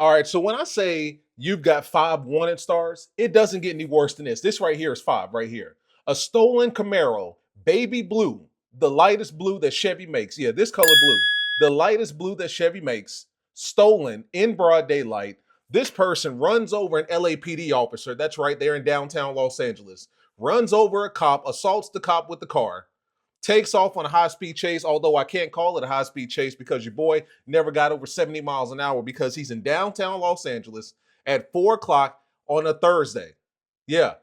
All right, so when I say you've got 5 wanted stars, it doesn't get any worse than this. This right here is 5 right here. A stolen Camaro, baby blue, the lightest blue that Chevy makes. Yeah, this color blue, the lightest blue that Chevy makes, stolen in broad daylight. This person runs over an LAPD officer. That's right, they're in downtown Los Angeles. Runs over a cop, assaults the cop with the car, takes off on a high-speed chase, although I can't call it a high-speed chase because your boy never got over 70 miles an hour because he's in downtown Los Angeles at 4 o'clock on a Thursday. Yeah.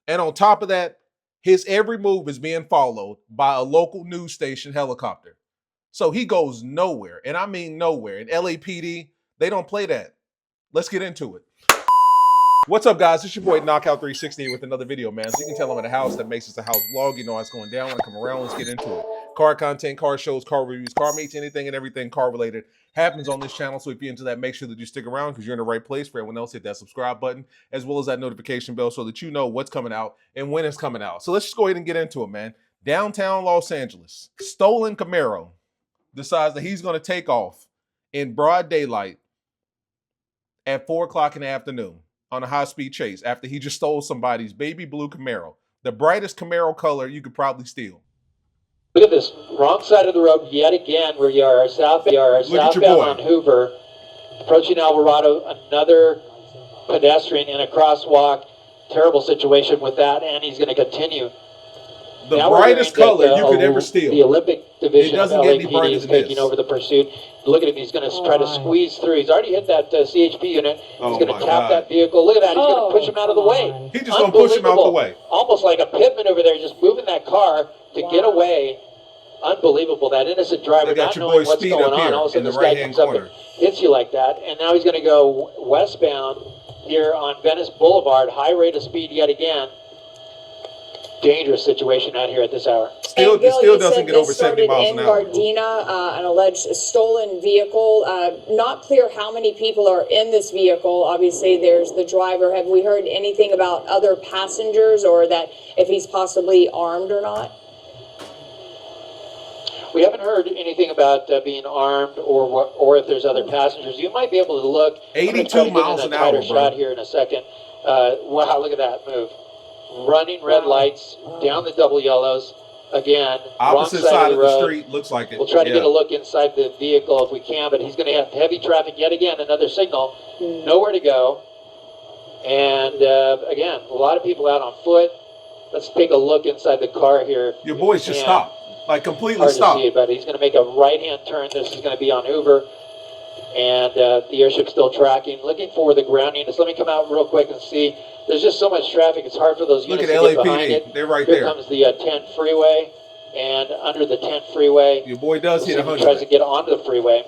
And on top of that, his every move is being followed by a local news station helicopter. So he goes nowhere, and I mean nowhere. And LAPD, they don't play that. Let's get into it. What's up, guys? It's your boy Knockout360 with another video, man. So you can tell I'm in a house that makes this a house vlog. You know how it's going down. When I come around, let's get into it. Car content, car shows, car reviews, car meets, anything and everything car related happens on this channel. So if you're into that, make sure that you stick around because you're in the right place. For everyone else, hit that subscribe button as well as that notification bell so that you know what's coming out and when it's coming out. So let's just go ahead and get into it, man. Downtown Los Angeles, stolen Camaro decides that he's going to take off in broad daylight at 4 o'clock in the afternoon on a high-speed chase after he just stole somebody's baby blue Camaro, the brightest Camaro color you could probably steal. Look at this, wrong side of the road yet again. We are southbound on Hoover, approaching Alvarado, another pedestrian in a crosswalk. Terrible situation with that, and he's going to continue. The brightest color you could ever steal. The Olympic division of LAPD is taking over the pursuit. Look at him, he's going to try to squeeze through. He's already hit that CHP unit. He's going to tap that vehicle. Look at that, he's going to push him out of the way. He's just going to push him out the way. Almost like a pitman over there, just moving that car to get away. Unbelievable, that innocent driver not knowing what's going on. All of a sudden this guy comes up and hits you like that. And now he's going to go westbound here on Venice Boulevard. High rate of speed yet again. Dangerous situation out here at this hour. Still doesn't get over 70 miles an hour. In Gardena, an alleged stolen vehicle. Not clear how many people are in this vehicle. Obviously, there's the driver. Have we heard anything about other passengers or that if he's possibly armed or not? We haven't heard anything about being armed or if there's other passengers. You might be able to look. 82 miles an hour, bro. Shot here in a second. Wow, look at that move. Running red lights down the double yellows again. Opposite side of the street, looks like it. We'll try to get a look inside the vehicle if we can, but he's going to have heavy traffic yet again. Another signal, nowhere to go. And again, a lot of people out on foot. Let's take a look inside the car here. Your boys just stopped, like completely stopped. Hard stopped. to see it, but he's going to make a right-hand turn. This is going to be on Hoover. And the airship's still tracking, looking for the ground units. Let me come out real quick and see. There's just so much traffic, it's hard for those units to get behind it. They're right there. Here comes the 10 freeway, and under the 10 freeway, your boy does hit 100. He tries to get onto the freeway.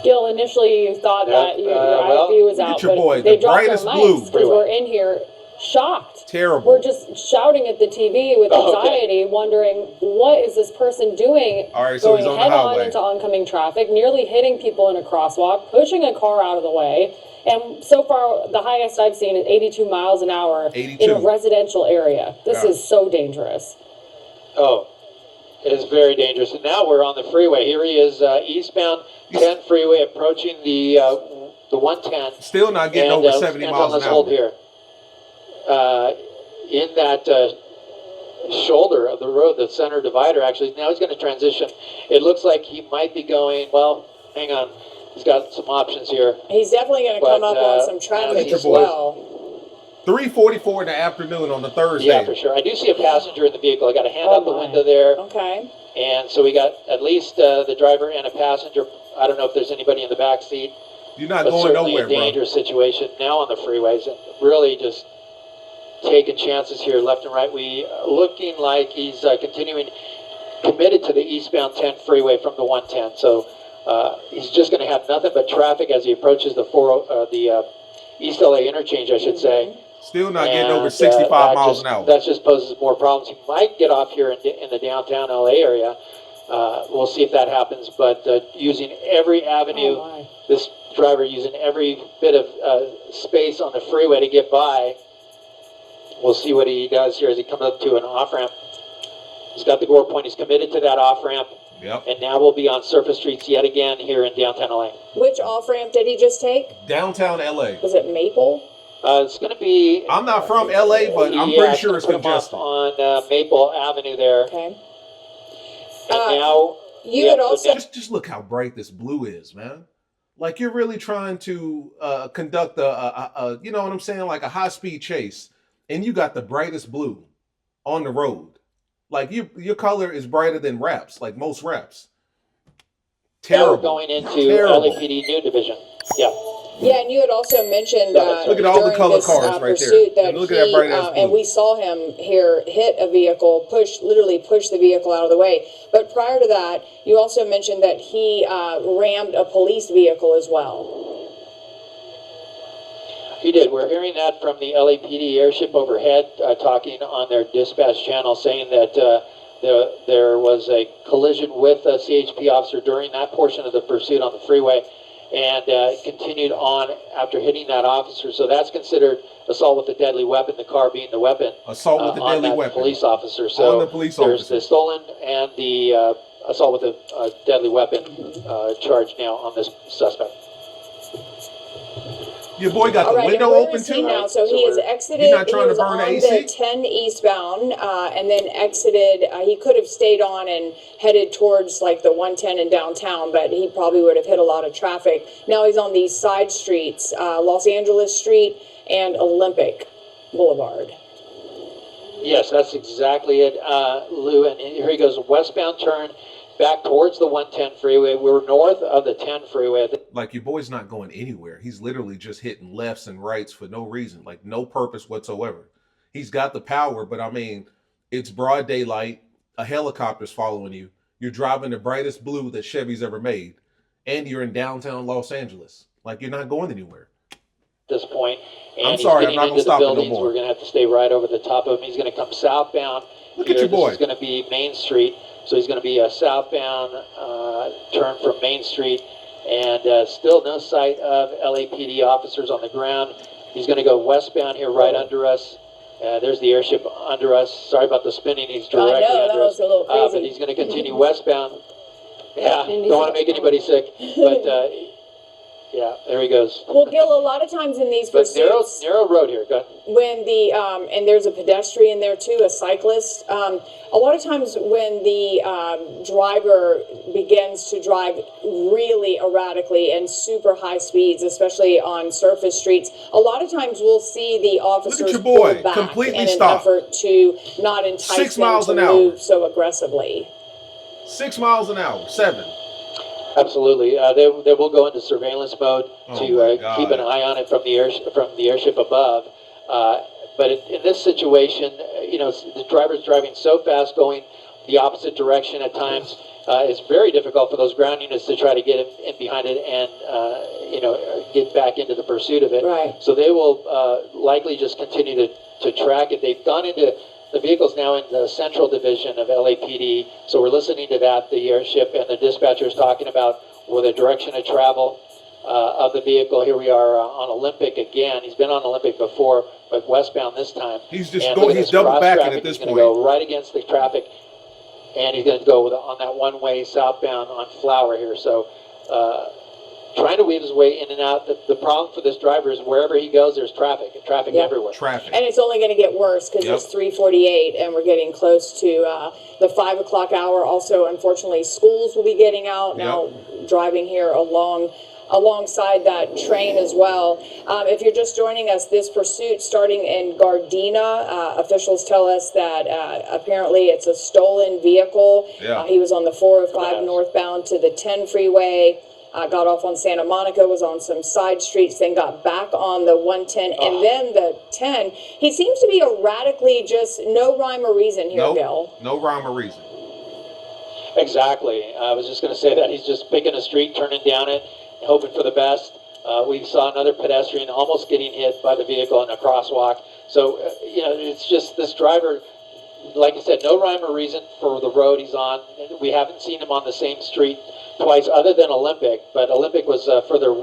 Gil, initially you thought that your IFV was out, but they dropped their mics because we're in here shocked. Terrible. We're just shouting at the TV with anxiety, wondering what is this person doing? All right, so going head on into oncoming traffic, nearly hitting people in a crosswalk, pushing a car out of the way. And so far, the highest I've seen is 82 miles an hour in a residential area. This is so dangerous. Oh, it is very dangerous. And now we're on the freeway. Here he is, eastbound 10 freeway, approaching the 110. Still not getting over 70 miles an hour. Hold here. In that shoulder of the road, the center divider, actually. Now he's going to transition. It looks like he might be going, well, hang on. He's got some options here. He's definitely going to come up on some traffic as well. 3:44 in the afternoon on the Thursday. Yeah, for sure. I do see a passenger in the vehicle. I got a hand out the window there. Okay. And so we got at least the driver and a passenger. I don't know if there's anybody in the back seat. You're not going nowhere, bro. Dangerous situation now on the freeways, and really just taking chances here left and right. We looking like he's continuing committed to the eastbound 10 freeway from the 110. So he's just going to have nothing but traffic as he approaches the East LA interchange, I should say. Still not getting over 65 miles an hour. That just poses more problems. He might get off here in the downtown LA area. We'll see if that happens. But using every avenue, this driver using every bit of space on the freeway to get by. We'll see what he does here as he comes up to an off-ramp. He's got the gore point. He's committed to that off-ramp. Yep. And now we'll be on surface streets yet again here in downtown LA. Which off-ramp did he just take? Downtown LA. Was it Maple? It's going to be... I'm not from LA, but I'm yeah, pretty sure it's put him up congested. on Maple Avenue there. Okay. And now... You had also... Just look how bright this blue is, man. Like you're really trying to conduct a you know what I'm saying, like a high-speed chase, and you got the brightest blue on the road. Like your color is brighter than wraps, like most wraps. Terrible. Now we're going into Terrible. LAPD New Division. Yeah. Yeah, and you had also mentioned look at all the during color this, cars right pursuit there. that And look at that bright ass blue. and we saw him here hit a vehicle, literally push the vehicle out of the way. But prior to that, you also mentioned that he rammed a police vehicle as well. He did. We're hearing that from the LAPD airship overhead, talking on their dispatch channel, saying that there was a collision with a CHP officer during that portion of the pursuit on the freeway, and continued on after hitting that officer. So that's considered assault with a deadly weapon, the car being the weapon. Assault with a on deadly that weapon. Police officer. So on the police there's officer. the stolen and the assault with a deadly weapon charge now on this suspect. Your boy got All the right, window and where open is he too. now? So he has exited. You're not trying he was to burn on the AC? the 10 eastbound, and then exited. He could have stayed on and headed towards like the 110 in downtown, but he probably would have hit a lot of traffic. Now he's on these side streets, Los Angeles Street and Olympic Boulevard. Yes, that's exactly it, Lou. And here he goes, westbound turn back towards the 110 freeway. We're north of the 10 freeway. Like your boy's not going anywhere. He's literally just hitting lefts and rights for no reason, like no purpose whatsoever. He's got the power, but I mean, it's broad daylight. A helicopter's following you. You're driving the brightest blue that Chevy's ever made, and you're in downtown Los Angeles. Like you're not going anywhere. This point, and I'm sorry, I'm he's not getting gonna into the stop it no buildings. more. We're going to have to stay right over the top of him. He's going to come southbound. Look at your boy. This is going to be Main Street, so he's going to be a southbound turn from Main Street, and still no sight of LAPD officers on the ground. He's going to go westbound here, right under us. There's the airship under us. Sorry about the spinning. He's directly I know, under that was us. a little crazy. But he's going to continue westbound. Yeah, don't want to make anybody sick, but yeah, there he goes. Well, Gil, a lot of times in these But pursuits, narrow road here. Go ahead. when the and there's a pedestrian there too, a cyclist. A lot of times when the driver begins to drive really erratically and super high speeds, especially on surface streets, a lot of times we'll see the officers your boy, pull back completely in an stop. effort to not entice 6 them miles to an hour. move so aggressively. 6 miles an hour, 7. Absolutely. They will go into surveillance mode Oh to my God. keep an eye on it from the airship above. But in this situation, you know, the driver's driving so fast, going the opposite direction at times. It's very difficult for those ground units to try to get in behind it and you know, get back into the pursuit of it. Right. So they will likely just continue to track it. They've gone into the vehicle's now in the central division of LAPD, so we're listening to that. The airship and the dispatcher is talking about where the direction of travel of the vehicle. Here we are on Olympic again. He's been on Olympic before, but westbound this time. He's just And going, look at he's this double backing cross-traffic. at this He's point. going to go right against the traffic, and he's going to go on that one-way southbound on Flower here. So trying to weave his way in and out. The problem for this driver is wherever he goes, there's traffic Yeah. everywhere. Traffic. And it's only going to get worse because Yep. it's 3:48 and we're getting close to the 5 o'clock hour. Also, unfortunately, schools will be getting out now, driving here alongside that train as well. If you're just joining us, this pursuit starting in Gardena, officials tell us that apparently it's a stolen vehicle. Yeah. He was on the 405 Yes. northbound to the 10 freeway. Got off on Santa Monica, was on some side streets, then got back on the 110, and then the 10. He seems to be erratically just no rhyme or reason here, Gil. No rhyme or reason. Exactly. I was just going to say that. He's just picking a street, turning down it, hoping for the best. We saw another pedestrian almost getting hit by the vehicle in a crosswalk. So, you know, it's just this driver, like I said, no rhyme or reason for the road he's on. We haven't seen him on the same street twice other than Olympic, but Olympic was further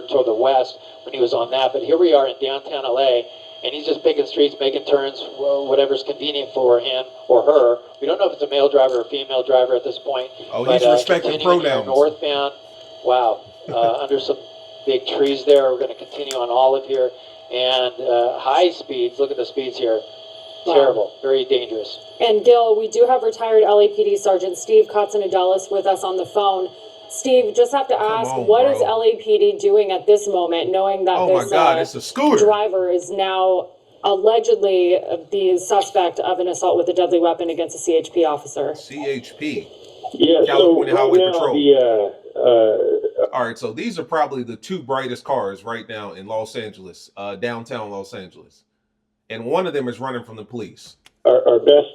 to the west when he was on that. But here we are in downtown LA, and he's just picking streets, making turns, whatever's convenient for him or her. We don't know if it's a male driver or female driver at this point. Oh, he's respecting continuing here pronouns. northbound. Wow, under some big trees there. We're going to continue on Olive here, and high speeds. Look at the speeds here. Terrible, very dangerous. And Gil, we do have retired LAPD Sergeant Steve Katsanadalis with us on the phone. Steve, just have to ask, what is LAPD doing at this moment, knowing that it's a scooter driver is now allegedly the suspect of an assault with a deadly weapon against a CHP officer? CHP. Yeah, California so Highway right now Patrol. All right, so these are probably the two brightest cars right now in Los Angeles, downtown Los Angeles. And one of them is running from the police. Our best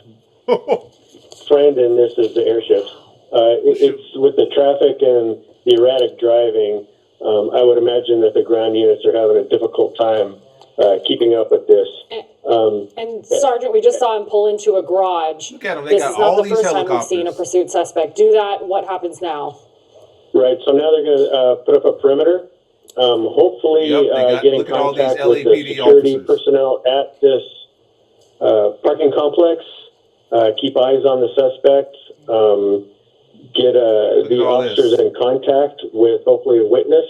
friend in this is the airships. It's with the traffic and the erratic driving. I would imagine that the ground units are having a difficult time keeping up with this. And Sergeant, we just saw him pull into a garage. Look at him. They got all these helicopters. This is not the first time we've seen a pursuit suspect do that. What happens now? Right. So now they're going to put up a perimeter. Hopefully, getting contact with the security personnel at this parking complex. Keep eyes on the suspect. Get the officers in contact with hopefully a witness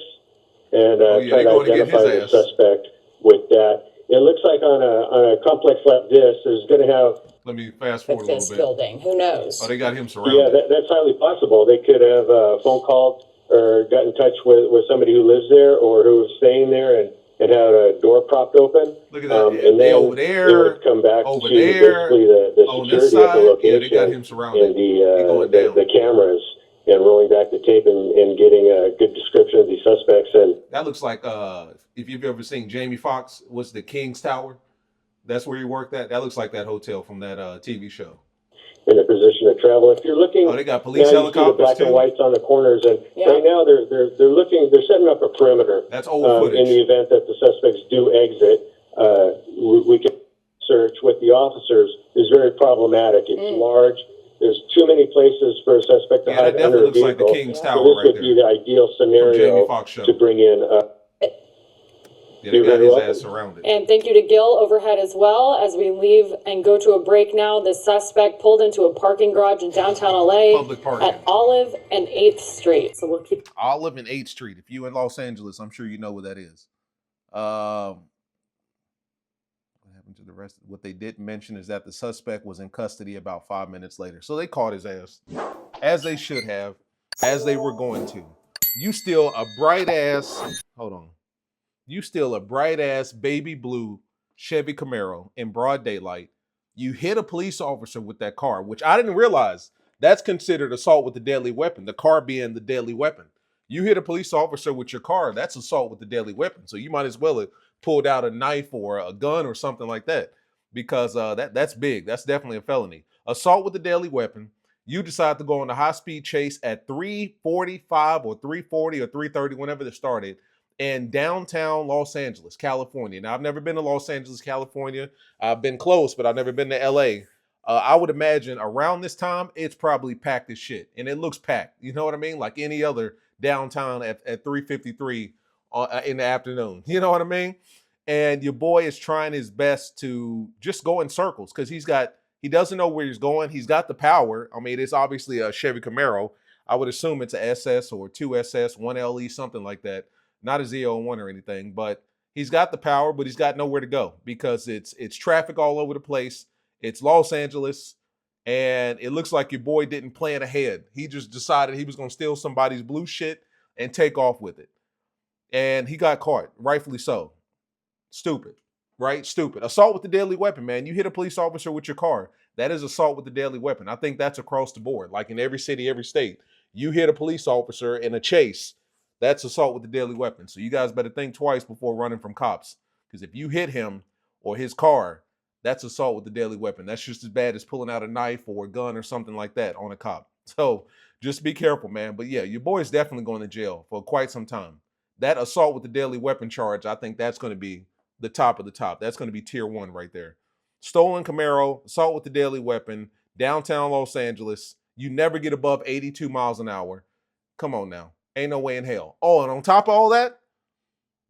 and try to identify the suspect with that. It looks like on a complex like this, there's going to have. Let me fast forward a little bit. Building. Who knows? Oh, they got him surrounded. Yeah, that's highly possible. They could have phone called or got in touch with somebody who lives there or who was staying there and had a door propped open. Look at that. And they then over there. They would come back over to there. Basically the on security this side. of the location. Yeah, they got him surrounded. And the cameras and rolling back the tape and getting a good description of these suspects. And that looks like if you've ever seen Jamie Foxx, what's the King's Tower? That's where he worked at. That looks like that hotel from that TV show. In a position to travel. If you're looking, they got police helicopters. The black and whites on the corners, and right now they're setting up a perimeter. That's old footage. In the event that the suspects do exit, we can search with the officers is very problematic. It's large. There's too many places for a suspect to hide under a vehicle. Like the King's Tower so this would be the ideal scenario to bring in. Yeah, they got his ass surrounded. And thank you to Gil overhead as well. As we leave and go to a break now, the suspect pulled into a parking garage in downtown LA at Olive and 8th Street. So we'll keep Olive and 8th Street. If you in Los Angeles, I'm sure you know what that is. What happened to the rest? What they didn't mention is that the suspect was in custody about 5 minutes later. So they caught his ass, as they should have, as they were going to. You still a bright ass. Hold on. You steal a bright-ass baby blue Chevy Camaro in broad daylight. You hit a police officer with that car, which I didn't realize that's considered assault with a deadly weapon, the car being the deadly weapon. You hit a police officer with your car, that's assault with a deadly weapon. So you might as well have pulled out a knife or a gun or something like that because that's big. That's definitely a felony. Assault with a deadly weapon. You decide to go on a high-speed chase at 3:45 or 3:40 or 3:30, whenever they started, in downtown Los Angeles, California. Now, I've never been to Los Angeles, California. I've been close, but I've never been to LA. I would imagine around this time, it's probably packed as shit. And it looks packed. You know what I mean? Like any other downtown at 3:53 in the afternoon. You know what I mean? And your boy is trying his best to just go in circles because he doesn't know where he's going. He's got the power. I mean, it's obviously a Chevy Camaro. I would assume it's a SS or 2SS, 1LE, something like that. Not a Z01 or anything, but he's got the power, but he's got nowhere to go because it's traffic all over the place. It's Los Angeles, and it looks like your boy didn't plan ahead. He just decided he was going to steal somebody's blue shit and take off with it. And he got caught, rightfully so. Stupid, right? Stupid. Assault with a deadly weapon, man. You hit a police officer with your car. That is assault with a deadly weapon. I think that's across the board, like in every city, every state. You hit a police officer in a chase. That's assault with a deadly weapon. So you guys better think twice before running from cops. Because if you hit him or his car, that's assault with a deadly weapon. That's just as bad as pulling out a knife or a gun or something like that on a cop. So just be careful, man. But yeah, your boy is definitely going to jail for quite some time. That assault with a deadly weapon charge, I think that's going to be the top of the top. That's going to be tier 1 right there. Stolen Camaro, assault with a deadly weapon, downtown Los Angeles. You never get above 82 miles an hour. Come on now. Ain't no way in hell. Oh, and on top of all that,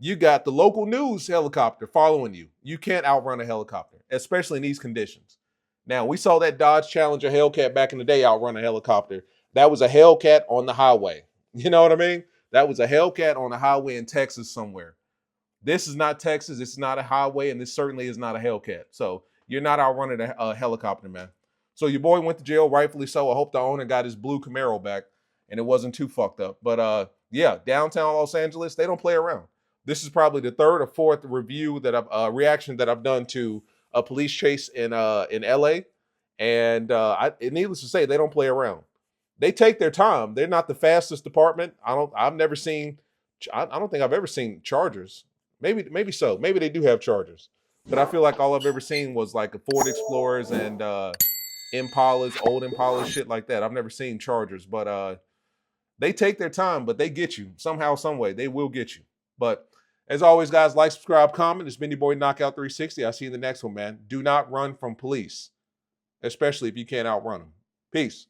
You got the local news helicopter following you. You can't outrun a helicopter, especially in these conditions. Now, we saw that Dodge Challenger Hellcat back in the day outrun a helicopter. That was a Hellcat on the highway. You know what I mean? That was a Hellcat on the highway in Texas somewhere. This is not Texas. This is not a highway, and this certainly is not a Hellcat. So you're not outrunning a helicopter, man. So your boy went to jail, rightfully so. I hope the owner got his blue Camaro back, and it wasn't too fucked up. But yeah, downtown Los Angeles, they don't play around. This is probably the third or fourth review that I've reaction that I've done to a police chase in LA, and needless to say, they don't play around. They take their time. They're not the fastest department. I don't think I've ever seen Chargers. Maybe so. Maybe they do have Chargers, but I feel like all I've ever seen was like a Ford Explorers and Impalas, old Impalas, shit like that. I've never seen Chargers, but they take their time, but they get you somehow, some way. They will get you. But as always, guys, like, subscribe, comment. It's been your boy Knockout 360. I'll see you in the next one, man. Do not run from police, especially if you can't outrun them. Peace.